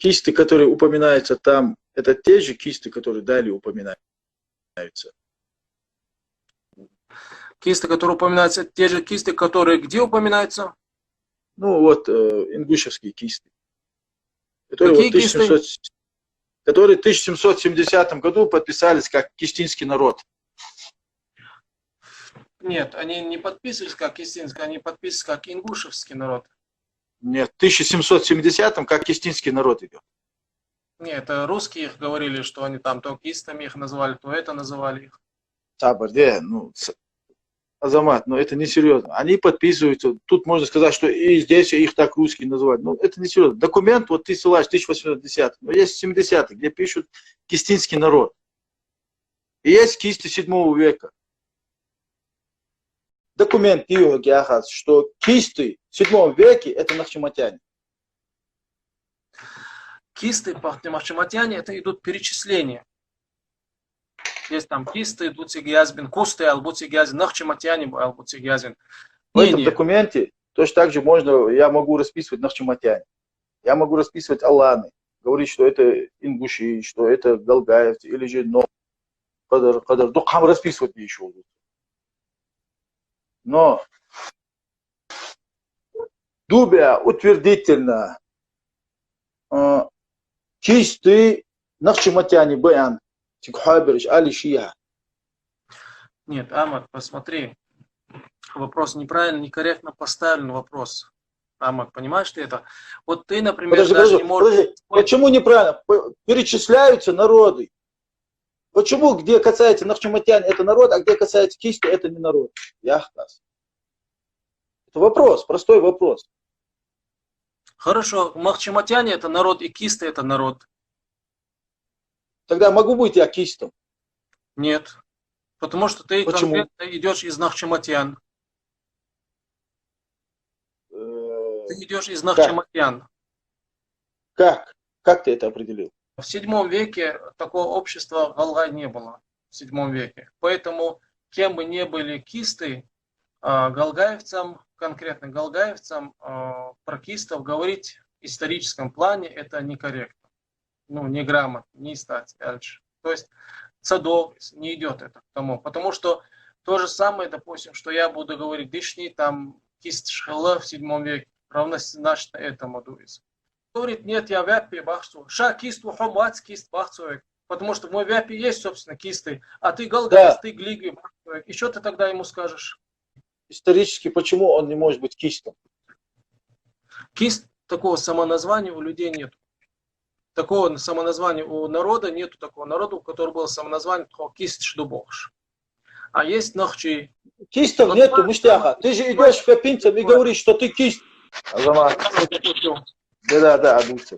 кисты, которые упоминаются там, это те же кисты, которые далее упоминаются. Кисты, которые упоминаются, те же кисты, которые где упоминаются? Ну вот, ингушевские кисты. Которые, Какие вот кисты? которые в 1770 году подписались как кистинский народ. Нет, они не подписывались как кистинский, они подписывались как ингушевский народ. Нет, в 1770 как кистинский народ идет. Нет, это русские их говорили, что они там то кистами их называли, то это называли их. Сабарде, ну, Азамат, но это несерьезно. Они подписываются, тут можно сказать, что и здесь их так русские называют. Ну, это несерьезно. Документ, вот ты ссылаешь 1810, но есть 70-х, где пишут кистинский народ. И есть кисты 7 века. Документ Ио Геахас, что кисты в 7 веке это нахчиматяне. Кисты по нахчиматяне это идут перечисления. Есть там кисты, дуцигязбин, кусты, албуцигязин, нахчиматяне, албуцигязин. В этом документе точно так же можно, я могу расписывать нахчиматяне. Я могу расписывать аланы, говорить, что это ингуши, что это галгаевцы, или же но кадар. Ну, кам расписывать не еще. Но Дубя утвердительно чистый нахчиматяне баян, тикхабириш, али шия. Нет, Амат, посмотри, вопрос неправильно, некорректно поставлен вопрос. Амат, понимаешь ты это? Вот ты, например, даже не можешь... Подожди. Почему неправильно? Перечисляются народы. Почему, где касается нахчиматян, это народ, а где касается кисти, это не народ? Яхтас. Это вопрос, простой вопрос. Хорошо, нахчиматяне это народ и кисты это народ. Тогда могу быть я кистом? Нет. Потому что ты Почему? конкретно идешь из нахчиматян. Ты идешь из нахчиматян. Как? Как ты это определил? В 7 веке такого общества Галгай не было. В 7 веке. Поэтому, кем бы ни были кисты, галгаевцам, конкретно галгаевцам, про кистов говорить в историческом плане это некорректно. Ну, неграмотно, не стать дальше. То есть, цадов не идет это к тому. Потому что то же самое, допустим, что я буду говорить дышни, там, кист шхала в 7 веке, равнозначно этому дуется. Говорит, нет, я вяпи бахсу. Ша кист ухомац кист бахсуек. Потому что в мой вяпи есть, собственно, кисты. А ты галгаевец, ты глиги бахсуек. И что ты тогда ему скажешь? Исторически, почему он не может быть кистом? Кист, такого самоназвания у людей нет. Такого самоназвания у народа нету, такого народа, у которого было самоназвание кист шдубохш. А есть нахчи. Кистов нету, муштяха. Ты же идешь в капинцам и говоришь, что ты кист. Азамат. Да, одумайся.